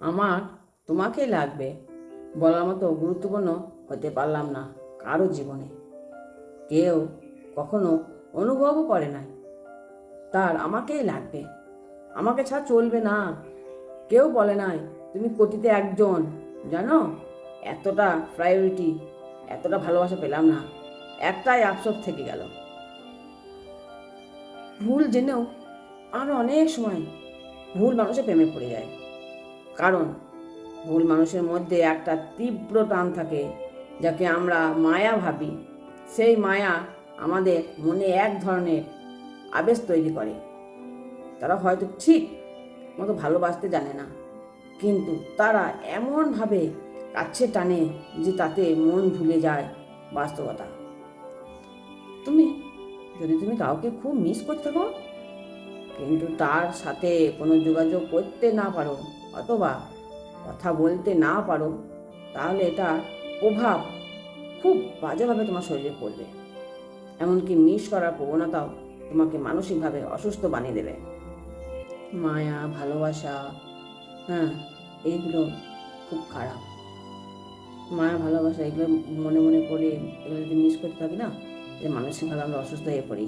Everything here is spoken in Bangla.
আমার তোমাকেই লাগবে বলার মতো গুরুত্বপূর্ণ হতে পারলাম না কারো জীবনে। কেউ কখনো অনুভবও করে নাই তার আমাকেই লাগবে, আমাকে ছাড়া চলবে না। কেউ বলে নাই তুমি কোটিতে একজন, জানো, এতটা প্রায়োরিটি, এতটা ভালোবাসা পেলাম না। একটাই আফসোস থেকে গেল, ভুল জেনেও আর অনেক সময় ভুল মানুষের প্রেমে পড়ে যায়। কারণ ভুল মানুষের মধ্যে একটা তীব্র টান থাকে, যাকে আমরা মায়া ভাবি। সেই মায়া আমাদের মনে এক ধরনের আবেশ তৈরি করে। তারা হয়তো ঠিক মতো ভালোবাসতে জানে না, কিন্তু তারা এমনভাবে কাছে টানে যে তাতে মন ভুলে যায় বাস্তবতা। তুমি তুমি কাউকে খুব মিস করতে থাকো, কিন্তু তার সাথে কোনো যোগাযোগ করতে না পারো অথবা কথা বলতে না পারো, তাহলে এটা প্রভাব খুব বাজেভাবে তোমার শরীরে পড়বে। এমনকি মিস করার প্রবণতাও তোমাকে মানসিকভাবে অসুস্থ বানিয়ে দেবে। মায়া, ভালোবাসা, হ্যাঁ, এইগুলো খুব খারাপ। মায়া, ভালোবাসা এগুলো মনে মনে করে এগুলো যদি মিস করতে থাকি না, যে মানসিকভাবে আমরা অসুস্থ হয়ে পড়ি।